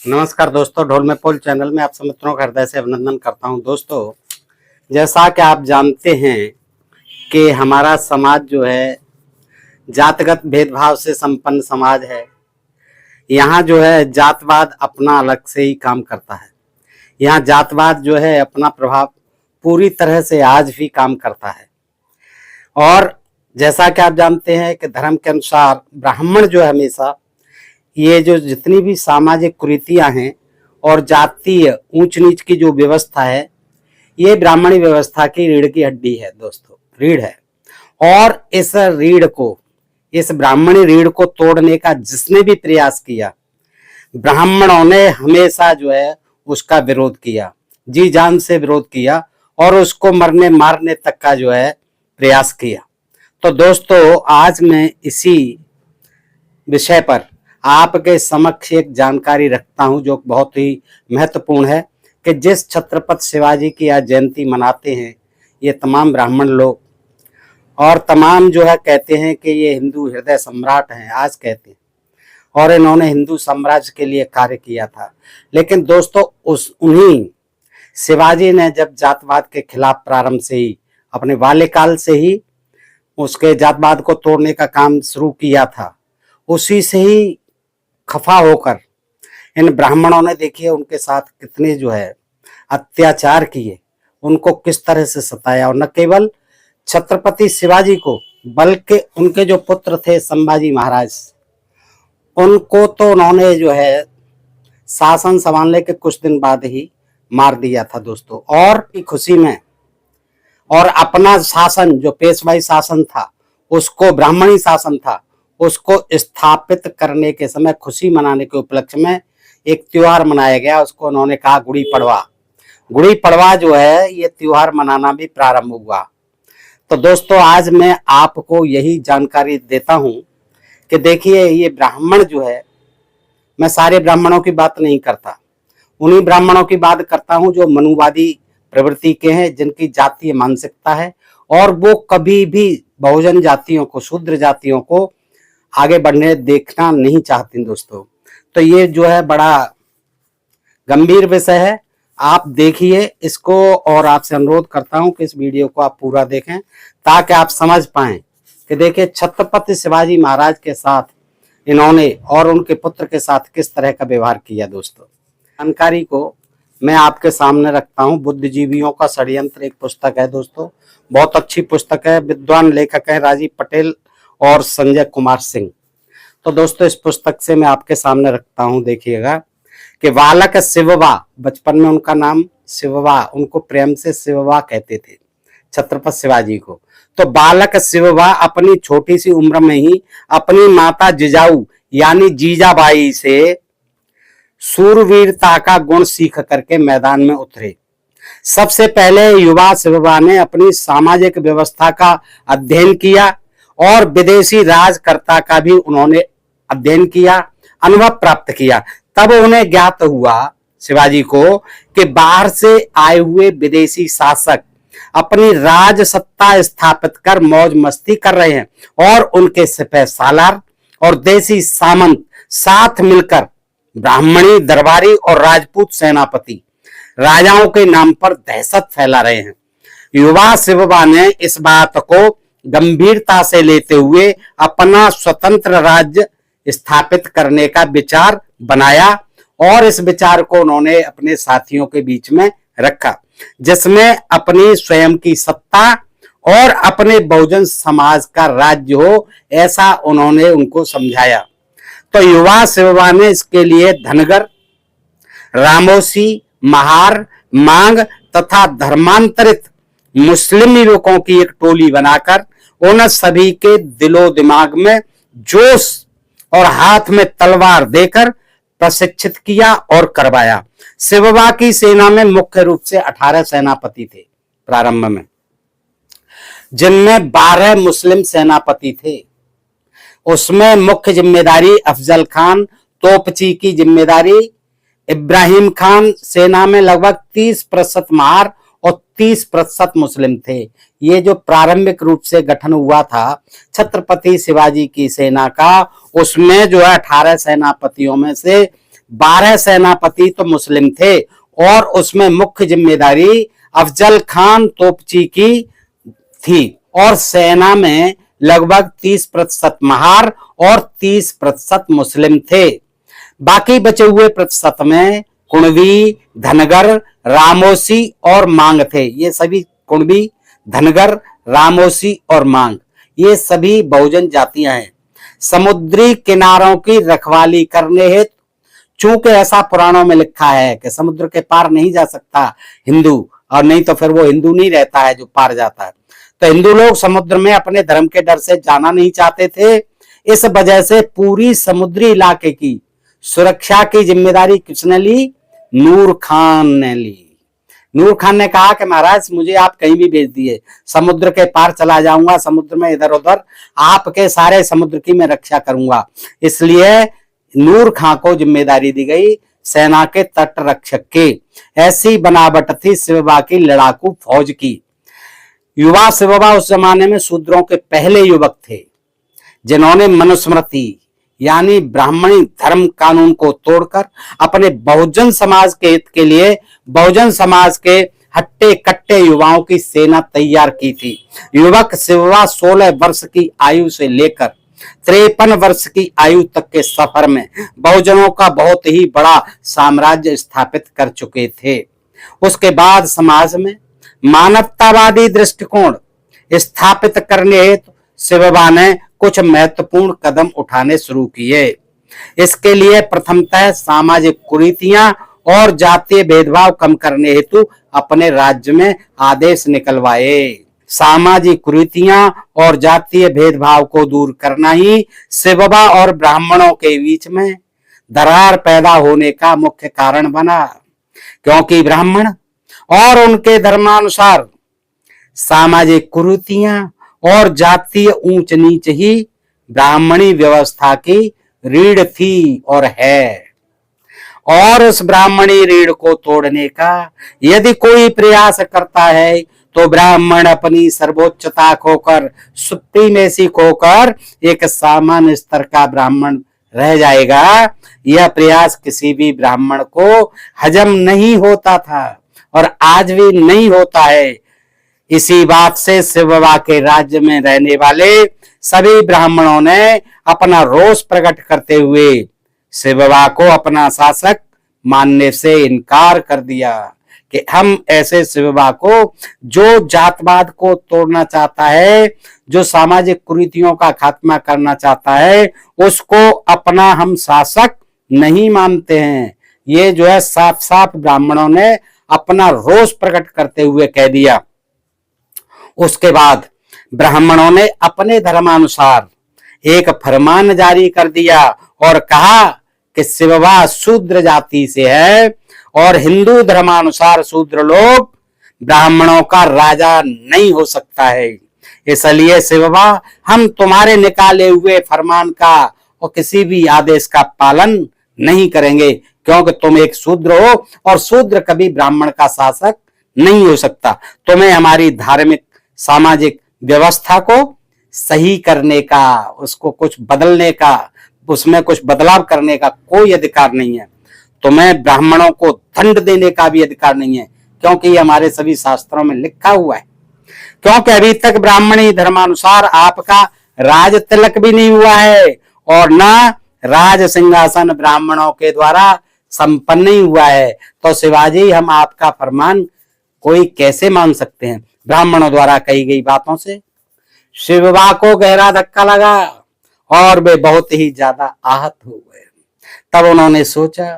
नमस्कार दोस्तों, ढोल में पोल चैनल में आप सब मित्रों का हृदय से अभिनंदन करता हूं। दोस्तों, जैसा कि आप जानते हैं कि हमारा समाज जो है जातगत भेदभाव से संपन्न समाज है। यहाँ जो है जातवाद अपना अलग से ही काम करता है। यहाँ जातवाद जो है अपना प्रभाव पूरी तरह से आज भी काम करता है। और जैसा कि आप जानते हैं कि धर्म के अनुसार ब्राह्मण जो है हमेशा ये जो जितनी भी सामाजिक कुरीतियां हैं और जातीय ऊंच नीच की जो व्यवस्था है, ये ब्राह्मणी व्यवस्था की रीढ़ की हड्डी है दोस्तों, रीढ़ है। और इस ब्राह्मणी रीढ़ को तोड़ने का जिसने भी प्रयास किया, ब्राह्मणों ने हमेशा जो है उसका विरोध किया, जी जान से विरोध किया और उसको मरने मारने तक का जो है प्रयास किया। तो दोस्तों, आज मैं इसी विषय पर आपके समक्ष एक जानकारी रखता हूं जो बहुत ही महत्वपूर्ण है कि जिस छत्रपति शिवाजी की आज जयंती मनाते हैं ये तमाम ब्राह्मण लोग, और तमाम जो है कहते हैं कि ये हिंदू हृदय सम्राट हैं, आज कहते हैं, और इन्होंने हिंदू साम्राज्य के लिए कार्य किया था। लेकिन दोस्तों, उन्हीं शिवाजी ने जब जातवाद के खिलाफ प्रारंभ से ही, अपने बाल्यकाल से ही उसके जातवाद को तोड़ने का काम शुरू किया था, उसी से ही खफा होकर इन ब्राह्मणों ने देखिए उनके साथ कितने जो है अत्याचार किए, उनको किस तरह से सताया। और न केवल छत्रपति शिवाजी को बल्कि उनके जो पुत्र थे संभाजी महाराज, उनको तो उन्होंने जो है शासन संभालने के कुछ दिन बाद ही मार दिया था दोस्तों। और की खुशी में और अपना शासन जो पेशवाई शासन था, उसको ब्राह्मणी शासन था, उसको स्थापित करने के समय खुशी मनाने के उपलक्ष्य में एक त्योहार मनाया गया। उसको उन्होंने कहा गुड़ी पड़वा। गुड़ी पड़वा जो है ये त्योहार मनाना भी प्रारंभ हुआ। तो दोस्तों, आज मैं आपको यही जानकारी देता हूं कि देखिए ये ब्राह्मण जो है, मैं सारे ब्राह्मणों की बात नहीं करता, उन्हीं ब्राह्मणों की बात करता हूं जो मनुवादी प्रवृत्ति के हैं, जिनकी जातीय मानसिकता है और वो कभी भी बहुजन जातियों को, शूद्र जातियों को आगे बढ़ने देखना नहीं चाहती दोस्तों। तो ये जो है बड़ा गंभीर विषय है, आप देखिए इसको, और आपसे अनुरोध करता हूं कि इस वीडियो को आप पूरा देखें ताकि आप समझ पाएं कि देखिए छत्रपति शिवाजी महाराज के साथ इन्होंने और उनके पुत्र के साथ किस तरह का व्यवहार किया। दोस्तों, जानकारी को मैं आपके सामने रखता हूं। बुद्धिजीवियों का षड्यंत्र एक पुस्तक है दोस्तों, बहुत अच्छी पुस्तक है, विद्वान लेखक है राजीव पटेल और संजय कुमार सिंह। तो दोस्तों, इस पुस्तक से मैं आपके सामने रखता हूं, देखिएगा कि बालक शिववा, बचपन में उनका नाम शिववा, उनको प्रेम से शिववा कहते थे छत्रपति शिवाजी को। तो बालक शिववा अपनी छोटी सी उम्र में ही अपनी माता जिजाऊ यानी जीजाबाई से सूरवीरता का गुण सीख करके मैदान में उतरे। सबसे पहले युवा शिववा ने अपनी सामाजिक व्यवस्था का अध्ययन किया और विदेशी राजकर्ता का भी उन्होंने अध्ययन किया, अनुभव प्राप्त किया। तब उन्हें ज्ञात हुआ शिवाजी को कि बाहर से आए हुए विदेशी शासक अपनी राज सत्ता स्थापित कर मौज मस्ती कर रहे हैं और उनके सिपह सालार और देसी सामंत साथ मिलकर ब्राह्मणी, दरबारी और राजपूत सेनापति राजाओं के नाम पर दहशत फैला रहे हैं। युवा शिववा ने इस बात को गंभीरता से लेते हुए अपना स्वतंत्र राज्य स्थापित करने का विचार बनाया और इस विचार को उन्होंने अपने साथियों के बीच में रखा, जिसमें अपनी स्वयं की सत्ता और अपने बहुजन समाज का राज्य हो, ऐसा उन्होंने उनको समझाया। तो युवा शिववा ने इसके लिए धनगर, रामोसी, महार, मांग तथा धर्मांतरित मुस्लिम युवकों की एक टोली बनाकर उन सभी के दिलो दिमाग में जोश और हाथ में तलवार देकर प्रशिक्षित किया और करवाया। शिववा की सेना में मुख्य रूप से 18 सेनापति थे प्रारंभ में, जिनमें 12 मुस्लिम सेनापति थे। उसमें मुख्य जिम्मेदारी अफजल खान, तोपची की जिम्मेदारी इब्राहिम खान, सेना में लगभग 30% महार और 30% मुस्लिम थे। ये जो प्रारंभिक रूप से गठन हुआ था छत्रपति शिवाजी की सेना का, उसमें जो है 18 सेनापतियों में से 12 सेनापति तो मुस्लिम थे और उसमें मुख्य जिम्मेदारी अफजल खान तोपची की थी और सेना में लगभग 30% महार और 30% मुस्लिम थे। बाकी बचे हुए प्रतिशत में कुणबी, धनगर, रामोसी और मांग थे। ये सभी कुणबी, धनगर, रामोसी और मांग ये सभी बहुजन जातियां हैं। समुद्री किनारों की रखवाली करने हेतु, चूंकि ऐसा पुराणों में लिखा है कि समुद्र के पार नहीं जा सकता हिंदू, और नहीं तो फिर वो हिंदू नहीं रहता है जो पार जाता है, तो हिंदू लोग समुद्र में अपने धर्म के डर से जाना नहीं चाहते थे। इस वजह से पूरी समुद्री इलाके की सुरक्षा की जिम्मेदारी किसने ली? नूर खान ने ली। नूर खान ने कहा कि महाराज मुझे आप कहीं भी भेज दिए, समुद्र के पार चला जाऊंगा, समुद्र में इधर उधर आपके सारे समुद्र की मैं रक्षा करूंगा। इसलिए नूर खान को जिम्मेदारी दी गई सेना के तट रक्षक की। ऐसी बनावट थी शिवबा की लड़ाकू फौज की। युवा शिवबा उस जमाने में शूद्रों के पहले युवक थे जिन्होंने मनुस्मृति यानी ब्राह्मणी धर्म कानून को तोड़कर अपने बहुजन समाज के हित के लिए बहुजन समाज के हट्टे कट्टे युवाओं की सेना तैयार की थी। युवक शिवबा 16 वर्ष की आयु से लेकर 53 वर्ष की आयु तक के सफर में बहुजनों का बहुत ही बड़ा साम्राज्य स्थापित कर चुके थे। उसके बाद समाज में मानवतावादी दृष्टिकोण स्थापित करने हेतु शिवबा ने कुछ महत्वपूर्ण कदम उठाने शुरू किए। इसके लिए प्रथमतः सामाजिक कुरीतियां और जातीय भेदभाव कम करने हेतु अपने राज्य में आदेश निकलवाए। सामाजिक कुरीतियां और जातीय भेदभाव को दूर करना ही शिवबा और ब्राह्मणों के बीच में दरार पैदा होने का मुख्य कारण बना, क्योंकि ब्राह्मण और उनके धर्मानुसार सामाजिक कुरीतियां और जातीय ऊंच नीच ही ब्राह्मणी व्यवस्था की रीढ़ थी और है। और उस ब्राह्मणी रीढ़ को तोड़ने का यदि कोई प्रयास करता है तो ब्राह्मण अपनी सर्वोच्चता खोकर, सुप्रीमेसी खोकर एक सामान्य स्तर का ब्राह्मण रह जाएगा। यह प्रयास किसी भी ब्राह्मण को हजम नहीं होता था और आज भी नहीं होता है। इसी बात से शिवबा के राज्य में रहने वाले सभी ब्राह्मणों ने अपना रोष प्रकट करते हुए शिवबा को अपना शासक मानने से इनकार कर दिया कि हम ऐसे शिवबा को जो जातवाद को तोड़ना चाहता है, जो सामाजिक कुरीतियों का खात्मा करना चाहता है, उसको अपना हम शासक नहीं मानते हैं। ये जो है साफ साफ ब्राह्मणों ने अपना रोष प्रकट करते हुए कह दिया। उसके बाद ब्राह्मणों ने अपने धर्मानुसार एक फरमान जारी कर दिया और कहा कि शिवबा शूद्र जाति से है और हिंदू धर्मानुसार शूद्र लोग ब्राह्मणों का राजा नहीं हो सकता है। इसलिए शिवबा हम तुम्हारे निकाले हुए फरमान का और किसी भी आदेश का पालन नहीं करेंगे, क्योंकि तुम एक शूद्र हो और शूद्र कभी ब्राह्मण का शासक नहीं हो सकता। तुम्हें हमारी धार्मिक सामाजिक व्यवस्था को सही करने का, उसको कुछ बदलने का, उसमें कुछ बदलाव करने का कोई अधिकार नहीं है। तुम्हें ब्राह्मणों को दंड देने का भी अधिकार नहीं है, क्योंकि ये हमारे सभी शास्त्रों में लिखा हुआ है। क्योंकि अभी तक ब्राह्मणी धर्मानुसार आपका राज तिलक भी नहीं हुआ है और न राज सिंहासन ब्राह्मणों के द्वारा संपन्न नहीं हुआ है, तो शिवाजी हम आपका फरमान कोई कैसे मान सकते हैं? ब्राह्मणों द्वारा कही गई बातों से शिवबा को गहरा धक्का लगा और वे बहुत ही ज्यादा आहत हो गए। तब उन्होंने सोचा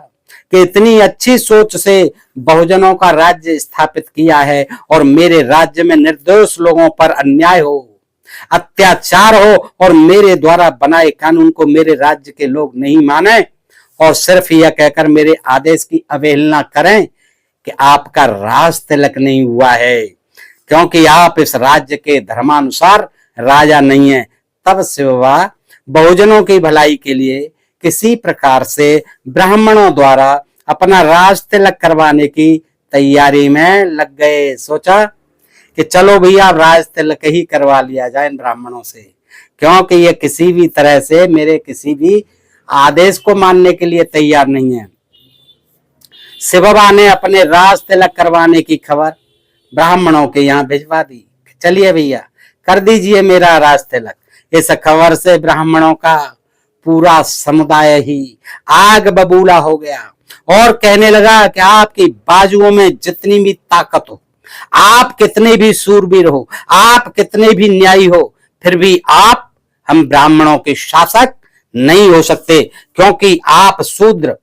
कि इतनी अच्छी सोच से बहुजनों का राज्य स्थापित किया है और मेरे राज्य में निर्दोष लोगों पर अन्याय हो, अत्याचार हो और मेरे द्वारा बनाए कानून को मेरे राज्य के लोग नहीं माने और सिर्फ यह कहकर मेरे आदेश की अवहेलना करें कि आपका राज तिलक नहीं हुआ है, क्योंकि आप इस राज्य के धर्मानुसार राजा नहीं है। तब शिवबा बहुजनों की भलाई के लिए किसी प्रकार से ब्राह्मणों द्वारा अपना राज तिलक करवाने की तैयारी में लग गए। सोचा कि चलो भैया राज तिलक ही करवा लिया जाए इन ब्राह्मणों से, क्योंकि ये किसी भी तरह से मेरे किसी भी आदेश को मानने के लिए तैयार नहीं है। शिव बाबा ने अपने राज तिलक करवाने की खबर ब्राह्मणों के यहाँ भिजवा दी। चलिए भैया कर दीजिए मेरा राज तिलक। इस खबर से ब्राह्मणों का पूरा समुदाय ही आग बबूला हो गया और कहने लगा कि आपकी बाजुओं में जितनी भी ताकत हो, आप कितने भी सूरवीर हो, आप कितने भी न्यायी हो, फिर भी आप हम ब्राह्मणों के शासक नहीं हो सकते, क्योंकि आप शूद्र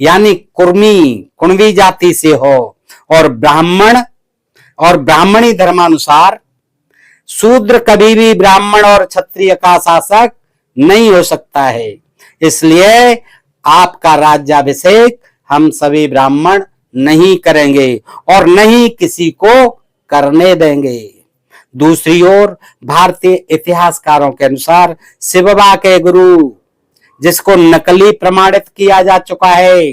यानी कुणवी जाति से हो और ब्राह्मणी धर्मानुसार शूद्र कभी भी ब्राह्मण और क्षत्रिय का शासक नहीं हो सकता है। इसलिए आपका राज्याभिषेक हम सभी ब्राह्मण नहीं करेंगे और नहीं किसी को करने देंगे। दूसरी ओर भारतीय इतिहासकारों के अनुसार शिव बाबा के गुरु, जिसको नकली प्रमाणित किया जा चुका है,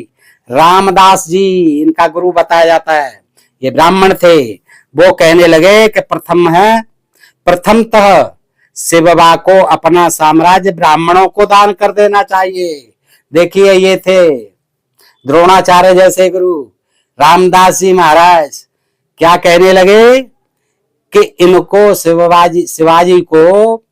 रामदास जी इनका गुरु बताया जाता है, ये ब्राह्मण थे। वो कहने लगे कि प्रथमतः शिव बाबा को अपना साम्राज्य ब्राह्मणों को दान कर देना चाहिए। देखिए ये थे द्रोणाचार्य जैसे गुरु, रामदास जी महाराज क्या कहने लगे कि इनको शिवाजी को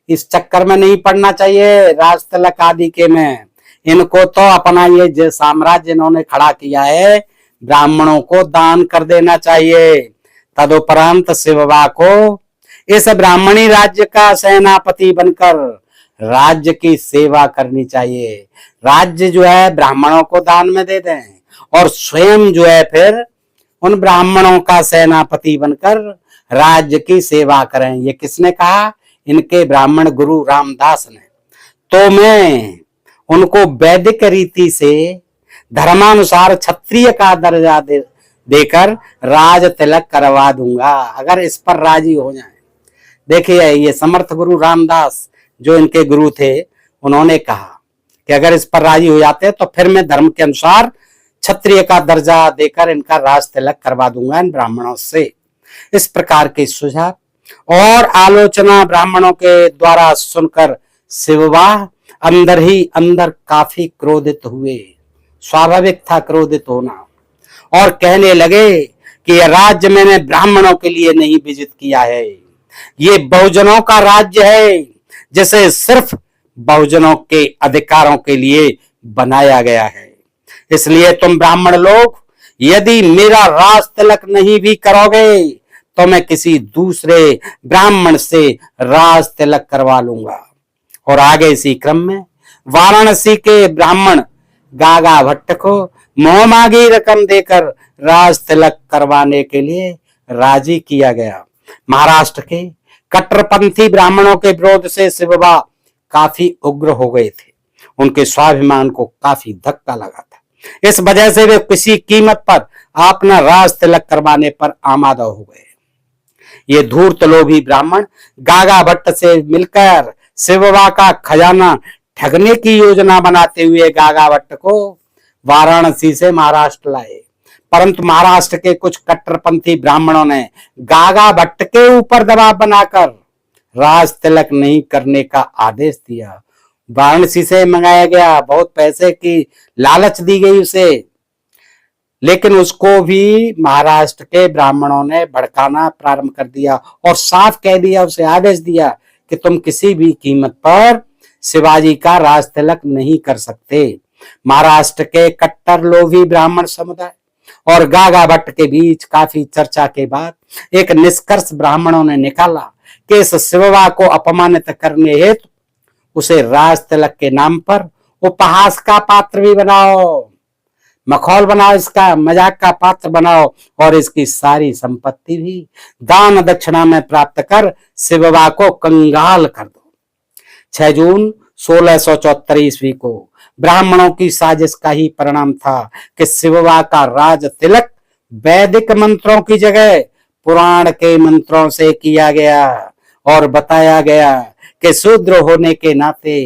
इस चक्कर में नहीं पड़ना चाहिए राज तिलक आदि के में। इनको तो अपना ये जो साम्राज्य इन्होंने खड़ा किया है ब्राह्मणों को दान कर देना चाहिए। तदुपरांत शिव बाबा को इस ब्राह्मणी राज्य का सेनापति बनकर राज्य की सेवा करनी चाहिए। राज्य जो है ब्राह्मणों को दान में दे दें और स्वयं जो है फिर उन ब्राह्मणों का सेनापति बनकर राज्य की सेवा करें। ये किसने कहा? इनके ब्राह्मण गुरु रामदास ने। तो मैं उनको वैदिक रीति से धर्मानुसार क्षत्रिय का दर्जा देकर राज तिलक करवा दूंगा, अगर इस पर राजी हो जाए। देखिए ये समर्थ गुरु रामदास जो इनके गुरु थे, उन्होंने कहा कि अगर इस पर राजी हो जाते तो फिर मैं धर्म के अनुसार क्षत्रिय का दर्जा देकर इनका राज तिलक करवा दूंगा इन ब्राह्मणों से। इस प्रकार के सुझाव और आलोचना ब्राह्मणों के द्वारा सुनकर शिव बाबा अंदर ही अंदर काफी क्रोधित हुए। स्वाभाविक था क्रोधित होना, और कहने लगे कि यह राज्य मैंने ब्राह्मणों के लिए नहीं विजित किया है, ये बहुजनों का राज्य है जिसे सिर्फ बहुजनों के अधिकारों के लिए बनाया गया है। इसलिए तुम ब्राह्मण लोग यदि मेरा राज तिलक नहीं भी करोगे तो मैं किसी दूसरे ब्राह्मण से राज तिलक करवा लूंगा। और आगे इसी क्रम में वाराणसी के ब्राह्मण गागा भट्ट को मोहमागी रकम देकर राज तिलक करवाने के लिए राजी किया गया। महाराष्ट्र के कट्टरपंथी ब्राह्मणों के विरोध से शिव बाबा काफी उग्र हो गए थे। उनके स्वाभिमान को काफी धक्का लगा था। इस वजह से वे किसी कीमत पर अपना राज तिलक करवाने पर आमादा हो गए। ये धूर्त लोभी ब्राह्मण गागा भट्ट से मिलकर शिव बाबा का खजाना ठगने की योजना बनाते हुए गागा भट्ट को वाराणसी से महाराष्ट्र लाए। परंतु महाराष्ट्र के कुछ कट्टरपंथी ब्राह्मणों ने गागा भट्ट के ऊपर दबाव बनाकर राज तिलक नहीं करने का आदेश दिया। वाराणसी से मंगाया गया, बहुत पैसे की लालच दी गई उसे, लेकिन उसको भी महाराष्ट्र के ब्राह्मणों ने भड़काना प्रारंभ कर दिया और साफ कह दिया, उसे आदेश दिया कि तुम किसी भी कीमत पर शिवाजी का राज तिलक नहीं कर सकते। महाराष्ट्र के कट्टर लोभी ब्राह्मण समुदाय और गागा भट्ट के बीच काफी चर्चा के बाद एक निष्कर्ष ब्राह्मणों ने निकाला कि इस शिव बाबा को अपमानित करने हेतु उसे राज तिलक के नाम पर उपहास का पात्र भी बनाओ, मखौल बनाओ, इसका मजाक का पात्र बनाओ और इसकी सारी संपत्ति भी दान दक्षिणा में प्राप्त कर शिव बाबा को कंगाल कर दो। 6 जून 1674 ईस्वी को ब्राह्मणों की साजिश का ही परिणाम था कि शिव बाबा का राज तिलक वैदिक मंत्रों की जगह पुराण के मंत्रों से किया गया और बताया गया कि शूद्र होने के नाते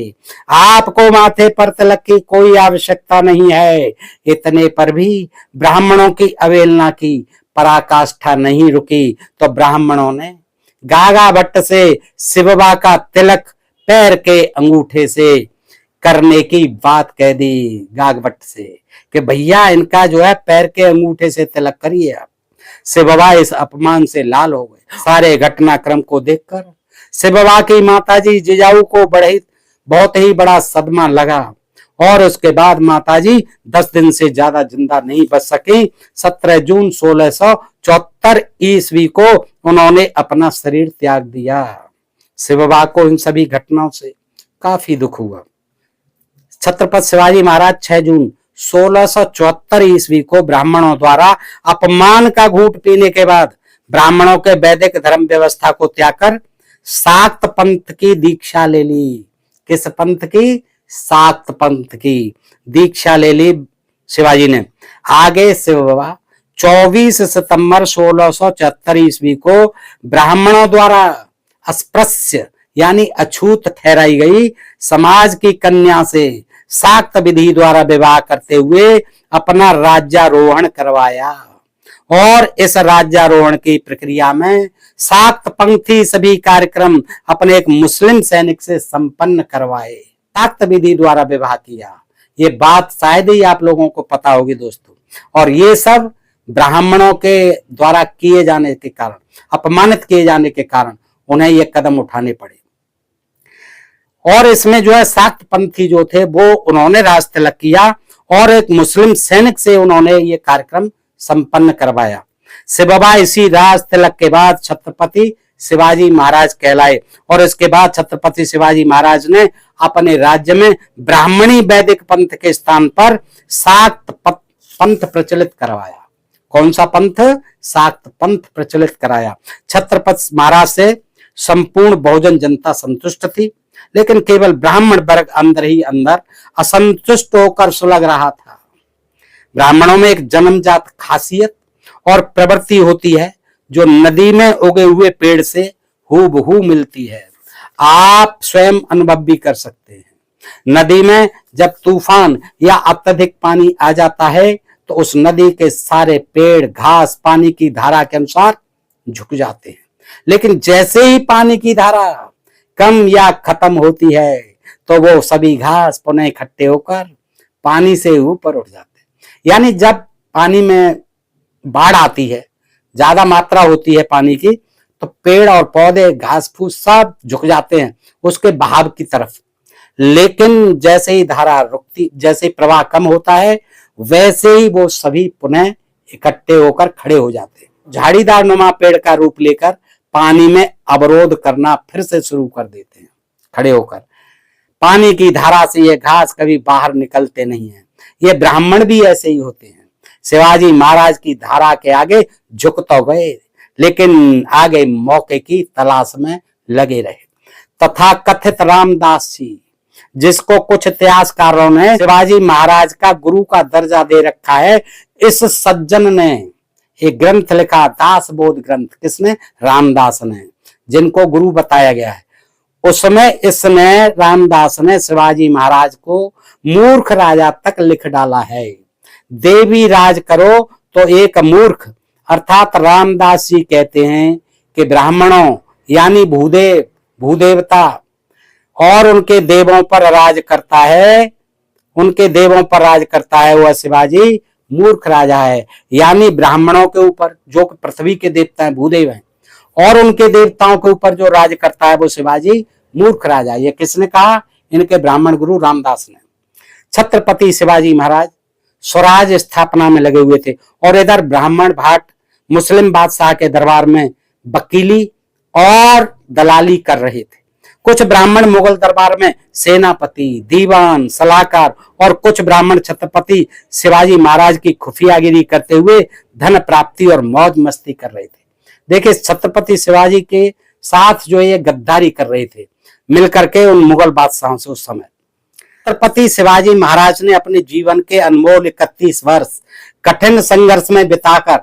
आपको माथे पर तिलक की कोई आवश्यकता नहीं है। इतने पर भी ब्राह्मणों की अवहेलना की पराकाष्ठा नहीं रुकी तो ब्राह्मणों ने गागा भट्ट से शिव बाबा का तिलक पैर के अंगूठे से करने की बात कह दी गाग भट्ट से कि भैया इनका जो है पैर के अंगूठे से तिलक करिए आप। शिवबा इस अपमान से लाल हो गए। सारे घटनाक्रम को देखकर शिवबा की माताजी जिजाऊ को बहुत ही बड़ा सदमा लगा और उसके बाद माताजी 10 दिन से ज्यादा जिंदा नहीं बच सकी। 17 जून 1674 ईस्वी को उन्होंने अपना शरीर त्याग दिया। शिवबा को इन सभी घटनाओं से काफी दुख हुआ। छत्रपति शिवाजी महाराज 6 जून 1674 ईस्वी को ब्राह्मणों द्वारा अपमान का घूंट पीने के बाद ब्राह्मणों के वैदिक धर्म व्यवस्था को त्याग कर शाक्त पंथ की दीक्षा ले ली। किस पंथ की? शाक्त पंथ की दीक्षा ले ली शिवाजी ने। आगे शिवबा 24 सितंबर 1674 ईस्वी को ब्राह्मणों द्वारा अस्पृश्य यानी अछूत ठहराई गई समाज की कन्या से शाक्त विधि द्वारा विवाह करते हुए अपना राज्यारोहण करवाया और इस राज्यारोहण की प्रक्रिया में शाक्त पंथी सभी कार्यक्रम अपने एक मुस्लिम सैनिक से संपन्न करवाए। शाक्त विधि द्वारा विवाह किया, ये बात शायद ही आप लोगों को पता होगी दोस्तों। और ये सब ब्राह्मणों के द्वारा किए जाने के कारण, अपमानित किए जाने के कारण उन्हें ये कदम उठाने पड़े। और इसमें जो है शाक्त पंथी जो थे वो उन्होंने राज तिलक किया और एक मुस्लिम सैनिक से उन्होंने ये कार्यक्रम संपन्न करवाया। शिवबा इसी राज तिलक के बाद छत्रपति शिवाजी महाराज कहलाए और इसके बाद छत्रपति शिवाजी महाराज ने अपने राज्य में ब्राह्मणी वैदिक पंथ के स्थान पर शाक्त पंथ प्रचलित करवाया। कौन सा पंथ? शाक्त पंथ प्रचलित कराया। छत्रपति महाराज से संपूर्ण बहुजन जनता संतुष्ट थी, लेकिन केवल ब्राह्मण वर्ग अंदर ही अंदर असंतुष्ट होकर सुलग रहा था। ब्राह्मणों में एक जन्मजात खासियत और प्रवृत्ति होती है जो नदी में उगे हुए पेड़ से हूबहू मिलती है। आप स्वयं अनुभव भी कर सकते हैं। नदी में जब तूफान या अत्यधिक पानी आ जाता है तो उस नदी के सारे पेड़ घास पानी की धारा के अनुसार झुक जाते हैं, लेकिन जैसे ही पानी की धारा कम या खत्म होती है तो वो सभी घास पुनः इकट्ठे होकर पानी से ऊपर उठ जाते हैं। यानी जब पानी में बाढ़ आती है, ज्यादा मात्रा होती है पानी की, तो पेड़ और पौधे घास फूस सब झुक जाते हैं उसके बहाव की तरफ। लेकिन जैसे ही धारा रुकती, जैसे प्रवाह कम होता है, वैसे ही वो सभी पुनः इकट्ठे होकर खड़े हो जाते हैं। झाड़ीदार नुमा पेड़ का रूप लेकर पानी में अवरोध करना फिर से शुरू कर देते हैं। खड़े होकर पानी की धारा से ये घास कभी बाहर निकलते नहीं है। ये ब्राह्मण भी ऐसे ही होते हैं। शिवाजी महाराज की धारा के आगे झुक तो गए, लेकिन आगे मौके की तलाश में लगे रहे। तथा कथित रामदास जी, जिसको कुछ इतिहासकारों ने शिवाजी महाराज का गुरु का दर्जा दे रखा है, इस सज्जन ने एक ग्रंथ लिखा, दास बोध ग्रंथ। किसने? रामदास ने, जिनको गुरु बताया गया है। उसमें इसने रामदास ने शिवाजी महाराज को मूर्ख राजा तक लिख डाला है। देवी राज करो तो एक मूर्ख, अर्थात रामदास जी कहते हैं कि ब्राह्मणों यानी भूदेवता और उनके देवों पर राज करता है, उनके देवों पर राज करता है वह शिवाजी मूर्ख राजा है। यानी ब्राह्मणों के ऊपर जो पृथ्वी के देवता हैं, भूदेव हैं, और उनके देवताओं के ऊपर जो राज करता है वो शिवाजी मूर्ख राजा। ये किसने कहा? इनके ब्राह्मण गुरु रामदास ने। छत्रपति शिवाजी महाराज स्वराज स्थापना में लगे हुए थे और इधर ब्राह्मण भाट मुस्लिम बादशाह के दरबार में वकीली और दलाली कर रहे थे। कुछ ब्राह्मण मुगल दरबार में सेनापति, दीवान, सलाहकार और कुछ ब्राह्मण छत्रपति शिवाजी महाराज की खुफियागिरी करते हुए धन प्राप्ति और मौज मस्ती कर रहे थे। देखिए, छत्रपति शिवाजी के साथ जो ये गद्दारी कर रहे थे मिलकर के उन मुगल बादशाहों से उस समय। छत्रपति शिवाजी महाराज ने अपने जीवन के अनमोल 31 वर्ष कठिन संघर्ष में बिताकर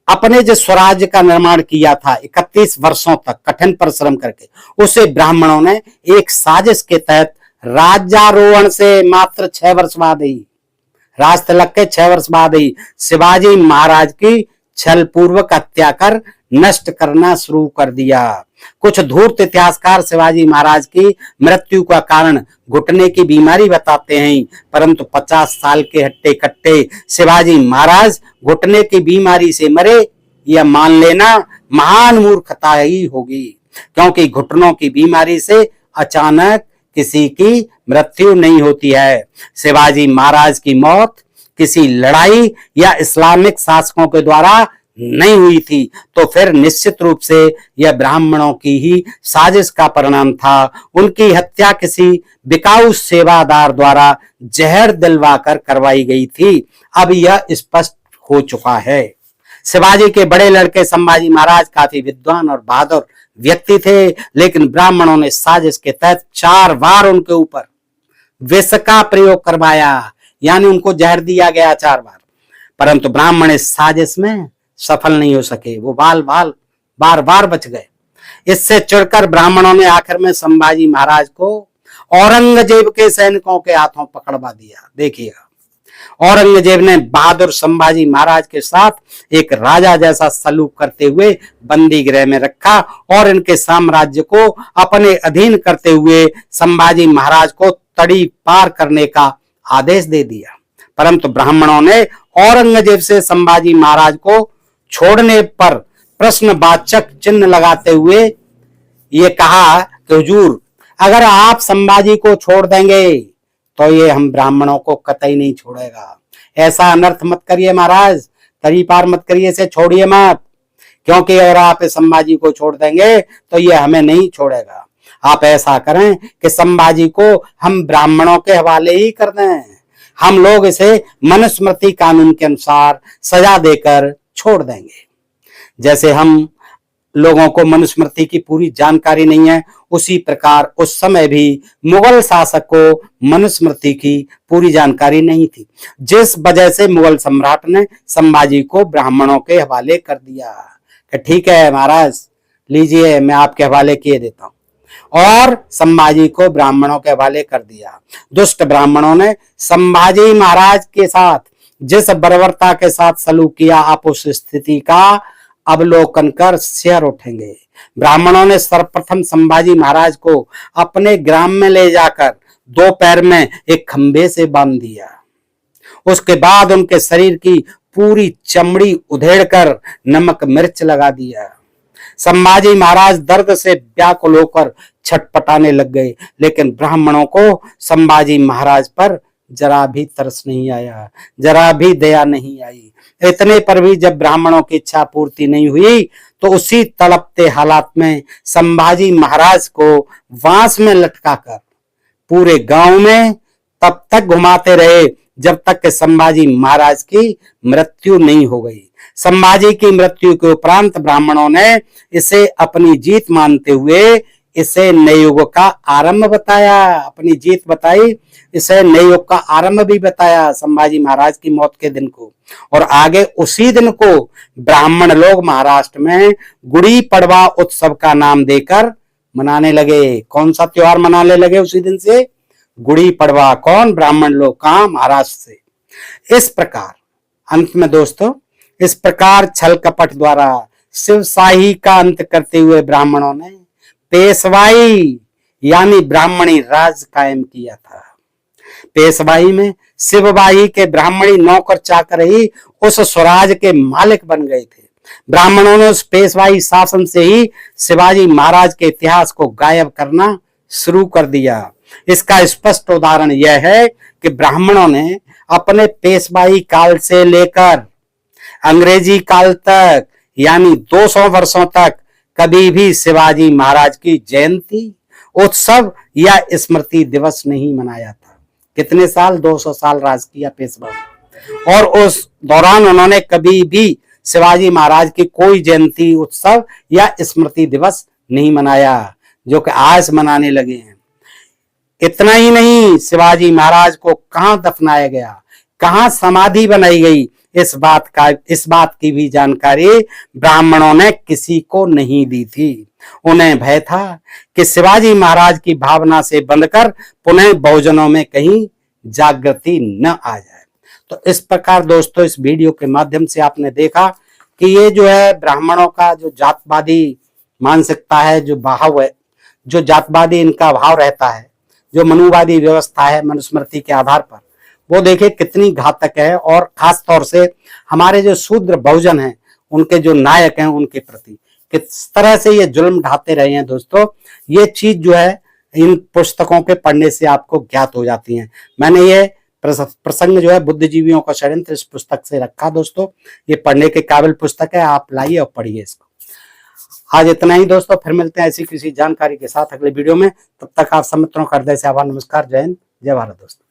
अपने जो स्वराज्य का निर्माण किया था, 31 वर्षों तक कठिन परिश्रम करके, उसे ब्राह्मणों ने एक साजिश के तहत राज्यारोहण से मात्र 6 वर्ष बाद ही, राज तिलक के 6 वर्ष बाद ही शिवाजी महाराज की छल पूर्वक हत्या कर नष्ट करना शुरू कर दिया। कुछ धूर्त इतिहासकार शिवाजी महाराज की मृत्यु का कारण घुटने की बीमारी बताते हैं, परंतु 50 साल के हट्टे कट्टे शिवाजी महाराज घुटने की बीमारी से मरे, यह मान लेना महान मूर्खता ही होगी, क्योंकि घुटनों की बीमारी से अचानक किसी की मृत्यु नहीं होती है। शिवाजी महाराज की मौत किसी लड़ाई या इस्लामिक शासकों के द्वारा नहीं हुई थी, तो फिर निश्चित रूप से यह ब्राह्मणों की ही साजिश का परिणाम था। उनकी हत्या किसी बिकाऊ सेवादार द्वारा जहर दिलवाकर करवाई गई थी। अब यह स्पष्ट हो चुका है। शिवाजी के बड़े लड़के संभाजी महाराज काफी विद्वान और बहादुर व्यक्ति थे, लेकिन ब्राह्मणों ने साजिश के तहत 4 बार उनके ऊपर विष का प्रयोग करवाया, यानी उनको जहर दिया गया 4 बार, परंतु ब्राह्मण इस साजिश में सफल नहीं हो सके। वो बार बार बच गए। इससे चिढ़कर ब्राह्मणों ने आखिर में संभाजी महाराज को औरंगजेब के सैनिकों के हाथों पकड़वा दिया। देखिएगा, औरंगजेब ने बहादुर संभाजी महाराज के साथ एक राजा जैसा सलूक करते हुए बंदी गृह में रखा और इनके साम्राज्य को अपने अधीन करते हुए संभाजी महाराज को तड़ी पार करने का आदेश दे दिया। परंतु ब्राह्मणों ने औरंगजेब से संभाजी महाराज को छोड़ने पर प्रश्नवाचक चिन्ह लगाते हुए ये कहा कि हुजूर, अगर आप संभाजी को छोड़ देंगे तो ये हम ब्राह्मणों को कतई नहीं छोड़ेगा। ऐसा अनर्थ मत करिए महाराज, तरी पार मत करिए, इसे छोड़िए मत, क्योंकि अगर आप संभाजी को छोड़ देंगे तो ये हमें नहीं छोड़ेगा। आप ऐसा करें कि संभाजी को हम ब्राह्मणों के हवाले ही कर दें, हम लोग इसे मनुस्मृति कानून के अनुसार सजा देकर छोड़ देंगे। जैसे हम लोगों को मनुस्मृति की पूरी जानकारी नहीं है, उसी प्रकार उस समय भी मुगल शासक को मनुस्मृति की पूरी जानकारी नहीं थी, जिस वजह से मुगल सम्राट ने संभाजी को ब्राह्मणों के हवाले कर दिया कि ठीक है महाराज, लीजिए मैं आपके हवाले किए देता हूं, और संभाजी को ब्राह्मणों के हवाले कर दिया। दुष्ट ब्राह्मणों ने संभाजी महाराज के साथ जिस बर्बरता के साथ सलूक किया, आप उस स्थिति का अवलोकन कर सिर उठेंगे। ब्राह्मणों ने सर्वप्रथम संभाजी महाराज को अपने ग्राम में ले जाकर 2 पैर में एक खंभे से बांध दिया। उसके बाद उनके शरीर की पूरी चमड़ी उधेड़कर नमक मिर्च लगा दिया। संभाजी महाराज दर्द से व्याकुल होकर छटपटाने लग गए, लेकिन ब्राह्मणों को संभाजी महाराज पर जरा भी तरस नहीं आया, जरा भी दया नहीं आई। इतने पर भी जब ब्राह्मणों की इच्छा पूर्ति नहीं हुई तो उसी तड़पते हालात में संभाजी महाराज को बांस में लटकाकर पूरे गांव में तब तक घुमाते रहे जब तक कि संभाजी महाराज की मृत्यु नहीं हो गई। संभाजी की मृत्यु के उपरांत ब्राह्मणों ने इसे अपनी जीत मानते हुए इसे नए युग का आरंभ बताया, अपनी जीत बताई, इसे नए युग का आरंभ भी बताया संभाजी महाराज की मौत के दिन को। और आगे उसी दिन को ब्राह्मण लोग महाराष्ट्र में गुड़ी पड़वा उत्सव का नाम देकर मनाने लगे। कौन सा त्योहार मनाने लगे उसी दिन से? गुड़ी पड़वा। कौन? ब्राह्मण लोग। कहां? महाराष्ट्र से। इस प्रकार अंत में दोस्तों, इस प्रकार छल कपट द्वारा शिवशाही का अंत करते हुए ब्राह्मणों ने पेशवाई यानी ब्राह्मणी राज कायम किया था। पेशवाई में शिवबाई के ब्राह्मणी नौकर चाकर ही उस स्वराज के मालिक बन गए थे। ब्राह्मणों ने उस पेशवाई शासन से ही शिवाजी महाराज के इतिहास को गायब करना शुरू कर दिया। इसका स्पष्ट उदाहरण यह है कि ब्राह्मणों ने अपने पेशवाई काल से लेकर अंग्रेजी काल तक यानी 200 वर्षों तक कभी भी शिवाजी महाराज की जयंती, उत्सव या स्मृति दिवस नहीं मनाया था। कितने साल? 200 साल राज किया पेशवा, और उस दौरान उन्होंने कभी भी शिवाजी महाराज की कोई जयंती, उत्सव या स्मृति दिवस नहीं मनाया, जो कि आज मनाने लगे हैं। इतना ही नहीं, शिवाजी महाराज को कहां दफनाया गया, कहां समाधि बनाई गई, इस बात की भी जानकारी ब्राह्मणों ने किसी को नहीं दी थी। उन्हें भय था कि शिवाजी महाराज की भावना से बंधकर पुनः बहुजनों में कहीं जागृति न आ जाए। तो इस प्रकार दोस्तों, इस वीडियो के माध्यम से आपने देखा कि ये जो है ब्राह्मणों का जो जातवादी मानसिकता है, जो भाव है, जो जातवादी इनका भाव रहता है, जो मनुवादी व्यवस्था है मनुस्मृति के आधार पर, वो देखिए कितनी घातक है। और खास तौर से हमारे जो शूद्र बहुजन हैं, उनके जो नायक हैं, उनके प्रति किस तरह से ये जुल्म ढाते रहे हैं दोस्तों, ये चीज जो है इन पुस्तकों के पढ़ने से आपको ज्ञात हो जाती हैं। मैंने ये प्रसंग जो है बुद्धिजीवियों का षड्यंत्र इस पुस्तक से रखा दोस्तों। ये पढ़ने के काबिल पुस्तक है, आप लाइए और पढ़िए इसको। आज इतना ही दोस्तों, फिर मिलते हैं ऐसी किसी जानकारी के साथ अगले वीडियो में। तब तक आप सब मित्रों का हृदय से आभार, नमस्कार, जय हिंद, जय भारत दोस्तों।